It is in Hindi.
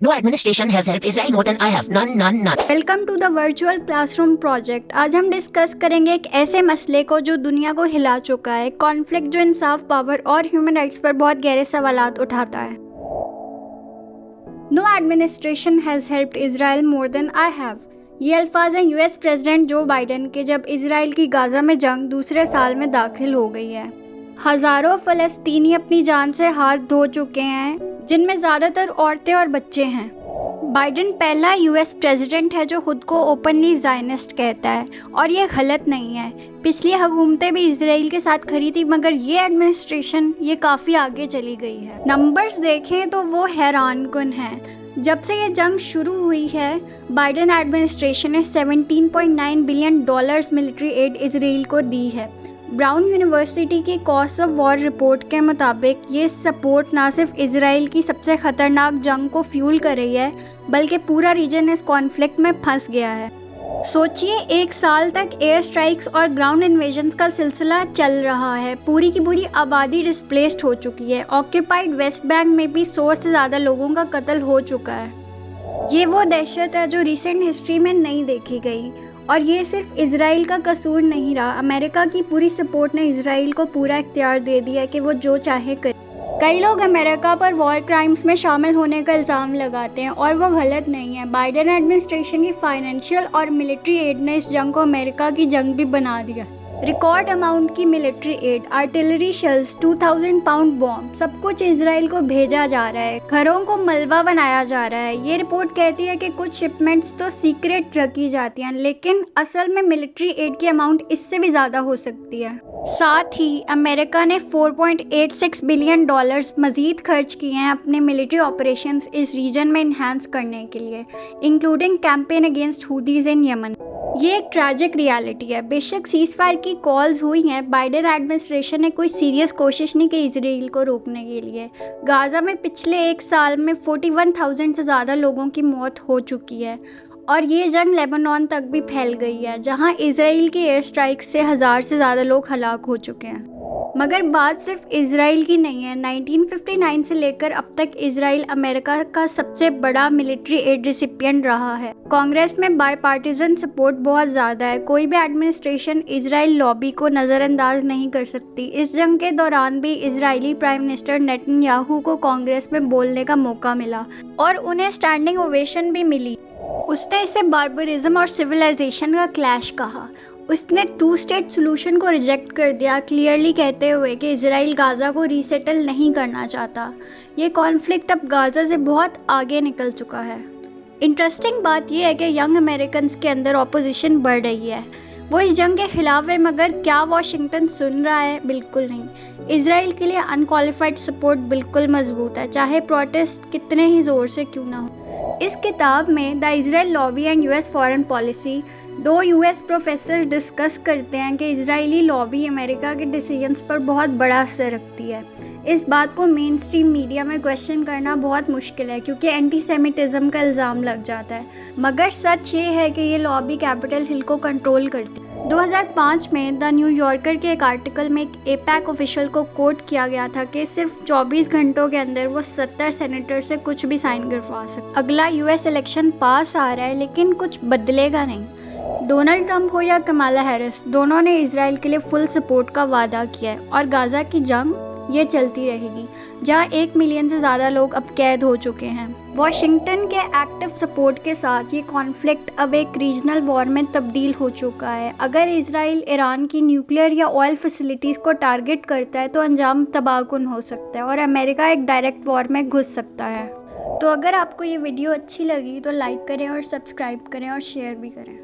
No administration has helped Israel more than I have. None, none, none. Welcome to the virtual classroom project. आज हम डिस्कस करेंगे एक ऐसे मसले को जो दुनिया को हिला चुका है, कॉन्फ्लिक्ट जो इंसाफ, पावर और ह्यूमन राइट्स पर बहुत गहरे सवालात उठाता है। No administration has helped Israel more than I have. ये अल्फाज हैं यूएस प्रेसिडेंट जो बाइडन के जब इजराइल की गाजा में जंग दूसरे साल में दाखिल हो गई है। हज़ारों फ़लस्तीनी अपनी जान से हाथ धो चुके हैं, जिनमें ज़्यादातर औरतें और बच्चे हैं। बाइडन पहला यूएस प्रेसिडेंट है जो खुद को ओपनली ज़ायनिस्ट कहता है, और ये गलत नहीं है। पिछली हुकूमतें भी इसराइल के साथ खड़ी थी, मगर ये एडमिनिस्ट्रेशन ये काफ़ी आगे चली गई है। नंबर्स देखें तो वो हैरानकुन हैं। जब से ये जंग शुरू हुई है, बाइडन एडमिनिस्ट्रेशन ने $17.9 बिलियन मिलिट्री एड इसराइल को दी है। ब्राउन यूनिवर्सिटी की कॉस्ट ऑफ वॉर रिपोर्ट के मुताबिक ये सपोर्ट ना सिर्फ इजराइल की सबसे ख़तरनाक जंग को फ्यूल कर रही है, बल्कि पूरा रीजन इस कॉन्फ्लिक्ट में फंस गया है। सोचिए, एक साल तक एयर स्ट्राइक्स और ग्राउंड इन्वेजन का सिलसिला चल रहा है। पूरी की पूरी आबादी डिस्प्लेस्ड हो चुकी है। ऑक्यूपाइड वेस्ट बैंक में भी 100 से ज़्यादा लोगों का कत्ल हो चुका है। ये वो दहशत है जो रिसेंट हिस्ट्री में नहीं देखी गई। और ये सिर्फ इजराइल का कसूर नहीं रहा। अमेरिका की पूरी सपोर्ट ने इजराइल को पूरा इख्तियार दे दिया कि वो जो चाहे करे। कई लोग अमेरिका पर वॉर क्राइम्स में शामिल होने का इल्ज़ाम लगाते हैं, और वो गलत नहीं है। बाइडन एडमिनिस्ट्रेशन की फाइनेंशियल और मिलिट्री एड ने इस जंग को अमेरिका की जंग भी बना दिया। रिकॉर्ड अमाउंट की military add, artillery shells, 2000 pound bomb, सब कुछ इजराइल को भेजा जा रहा है। घरों को मलबा बनाया जा रहा है। ये रिपोर्ट कहती है कि कुछ शिपमेंट्स तो सीक्रेट रखी जाती हैं, लेकिन असल में मिलिट्री एड की अमाउंट इससे भी ज़्यादा हो सकती है। साथ ही अमेरिका ने $4.86 बिलियन मज़ीद खर्च किए हैं अपने मिलिट्री ऑपरेशंस इस रीजन में इन्हांस करने के लिए, including campaign against Houthis in Yemen. ये एक ट्रैजिक रियलिटी है। बेशक सीज़फायर की कॉल्स हुई हैं, बाइडन एडमिनिस्ट्रेशन ने कोई सीरियस कोशिश नहीं की इसराइल को रोकने के लिए। गाज़ा में पिछले एक साल में 41,000 से ज़्यादा लोगों की मौत हो चुकी है, और ये जंग लेबनान तक भी फैल गई है, जहां इसराइल की एयर स्ट्राइक से 1000 से ज़्यादा लोग हलाक हो चुके हैं। मगर बात सिर्फ इसराइल की नहीं है। 1959 से लेकर अब तक इसराइल अमेरिका का सबसे बड़ा मिलिट्री एड रिसिपिएंट रहा है। कांग्रेस में बायपार्टिजन सपोर्ट बहुत ज़्यादा है। कोई भी एडमिनिस्ट्रेशन इसराइल लॉबी को नज़रअंदाज नहीं कर सकती। इस जंग के दौरान भी इजरायली प्राइम मिनिस्टर नेतन्याहू को कांग्रेस में बोलने का मौका मिला, और उन्हें स्टैंडिंग ओवेशन भी मिली। उसने इसे बार्बरिज्म और सिविलाइजेशन का क्लैश कहा। उसने 2 स्टेट सोल्यूशन को रिजेक्ट कर दिया, क्लियरली कहते हुए कि इजराइल गाज़ा को रीसेटल नहीं करना चाहता। ये कॉन्फ्लिक्ट अब गाज़ा से बहुत आगे निकल चुका है। इंटरेस्टिंग बात यह है कि यंग अमेरिकन्स के अंदर ऑपोजिशन बढ़ रही है। वो इस जंग के खिलाफ है, मगर क्या वॉशिंगटन सुन रहा है? बिल्कुल नहीं। इजराइल के लिए अनक्वालिफाइड सपोर्ट बिल्कुल मजबूत है, चाहे प्रोटेस्ट कितने ही ज़ोर से क्यों ना हो। इस किताब में the Israel lobby and US foreign policy 2 US professor discuss करते हैं कि इजरायली लॉबी अमेरिका के डिसीजंस पर बहुत बड़ा असर रखती है। इस बात को मेन स्ट्रीम मीडिया में क्वेश्चन करना बहुत मुश्किल है, क्योंकि एंटीसेमिटिज्म का इल्ज़ाम लग जाता है। मगर सच ये है कि ये लॉबी कैपिटल हिल को कंट्रोल करती है। 2005 में द न्यूयॉर्कर के एक आर्टिकल में एक एपैक ऑफिशियल को कोट किया गया था कि सिर्फ 24 घंटों के अंदर वो 70 सेनेटर से कुछ भी साइन करवा सकते। अगला यूएस इलेक्शन पास आ रहा है, लेकिन कुछ बदलेगा नहीं। डोनाल्ड ट्रंप हो या कमाला हैरिस, दोनों ने इजराइल के लिए फुल सपोर्ट का वादा किया है, और गाज़ा की जंग ये चलती रहेगी, जहां 1 मिलियन से ज़्यादा लोग अब कैद हो चुके हैं। वॉशिंगटन के एक्टिव सपोर्ट के साथ ये कॉन्फ्लिक्ट अब एक रीजनल वॉर में तब्दील हो चुका है। अगर इजराइल ईरान की न्यूक्लियर या ऑयल फैसिलिटीज़ को टारगेट करता है तो अंजाम तबाहकुन हो सकता है, और अमेरिका एक डायरेक्ट वॉर में घुस सकता है। तो अगर आपको ये वीडियो अच्छी लगी तो लाइक करें और सब्सक्राइब करें और शेयर भी करें।